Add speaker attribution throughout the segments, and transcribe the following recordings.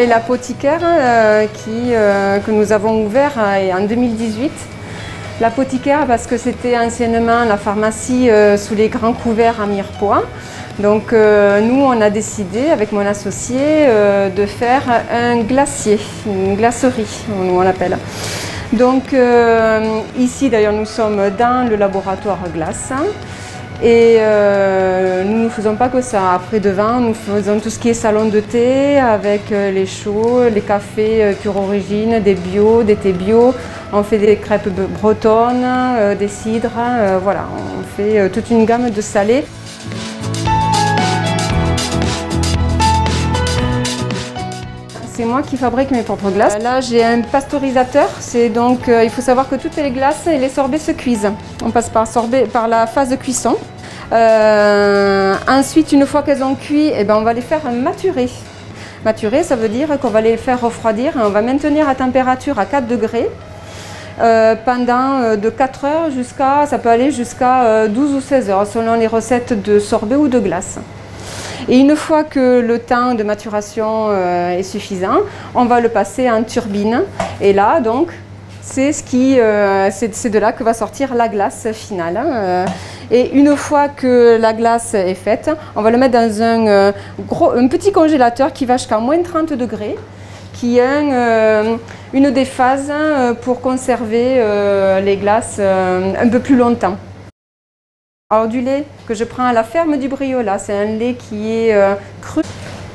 Speaker 1: c'est l'apothicaire que nous avons ouvert en 2018. L'apothicaire parce que c'était anciennement la pharmacie sous les grands couverts à Mirepoix. Donc nous, on a décidé avec mon associé de faire un glacier, une glacerie, on l'appelle. Donc ici d'ailleurs nous sommes dans le laboratoire glace. Et nous ne faisons pas que ça. Après devant, nous faisons tout ce qui est salon de thé avec les chauds, les cafés pure origine, des bio, des thés bio. On fait des crêpes bretonnes, des cidres, voilà, on fait toute une gamme de salés. C'est moi qui fabrique mes propres glaces. Là, j'ai un pasteurisateur. C'est donc, il faut savoir que toutes les glaces et les sorbets se cuisent. On passe par la phase de cuisson. Ensuite, une fois qu'elles ont cuit, eh ben, on va les faire maturer. Maturer, ça veut dire qu'on va les faire refroidir. On va maintenir à température à 4 degrés pendant de 4 heures jusqu'à, ça peut aller jusqu'à 12 ou 16 heures selon les recettes de sorbet ou de glace. Et une fois que le temps de maturation est suffisant, on va le passer en turbine. Et là, donc, c'est de là que va sortir la glace finale. Et une fois que la glace est faite, on va le mettre dans un petit congélateur qui va jusqu'à moins 30 degrés, qui est une des phases pour conserver les glaces un peu plus longtemps. Alors du lait que je prends à la ferme du Briolat, c'est un lait qui est cru.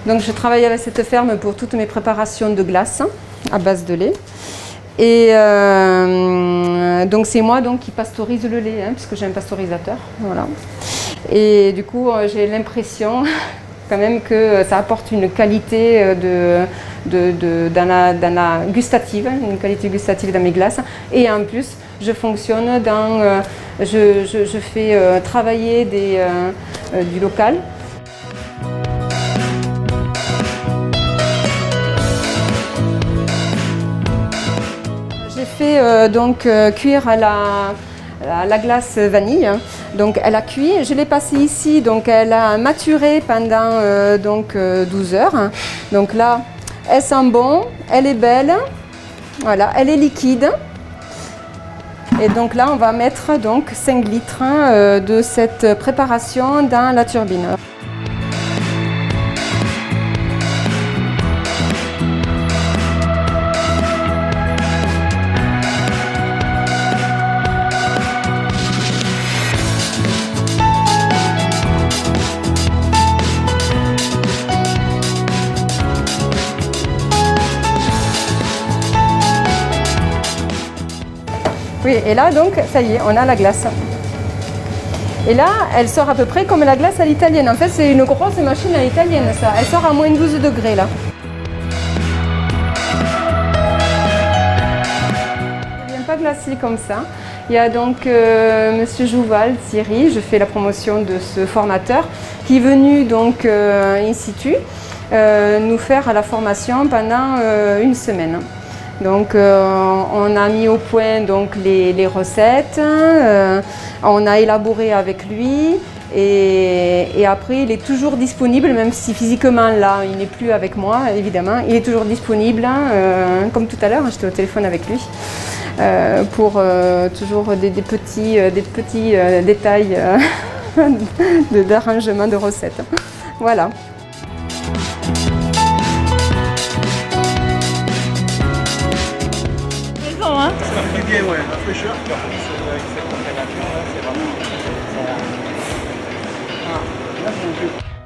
Speaker 1: Donc je travaille avec cette ferme pour toutes mes préparations de glace à base de lait. Et donc c'est moi qui pasteurise le lait, puisque j'ai un pasteurisateur. Voilà. Et du coup j'ai l'impression quand même que ça apporte une qualité gustative, une qualité gustative dans mes glaces. Et en plus, je fonctionne dans, je fais travailler du local. J'ai fait cuire la glace vanille. Donc elle a cuit, je l'ai passée ici, donc elle a maturé pendant 12 heures. Donc là, elle sent bon, elle est belle, voilà, elle est liquide. Et donc là, on va mettre donc 5 litres de cette préparation dans la turbine. Oui, et là donc, ça y est, on a la glace. Et là, elle sort à peu près comme la glace à l'italienne. En fait, c'est une grosse machine à l'italienne, ça. Elle sort à moins 12 degrés, là. Elle ne vient pas glacée comme ça. Il y a donc Monsieur Jouval, Thierry, je fais la promotion de ce formateur, qui est venu donc in situ nous faire la formation pendant une semaine. Donc on a mis au point donc, les recettes, on a élaboré avec lui et après il est toujours disponible, même si physiquement là il n'est plus avec moi évidemment, il est toujours disponible, comme tout à l'heure j'étais au téléphone avec lui, pour toujours des petits détails d'arrangement de recettes. Voilà.
Speaker 2: Hein.
Speaker 3: Ça fait bien, ouais, la fraîcheur. Avec cette température, là, c'est vraiment... Ah, là, c'est un peu...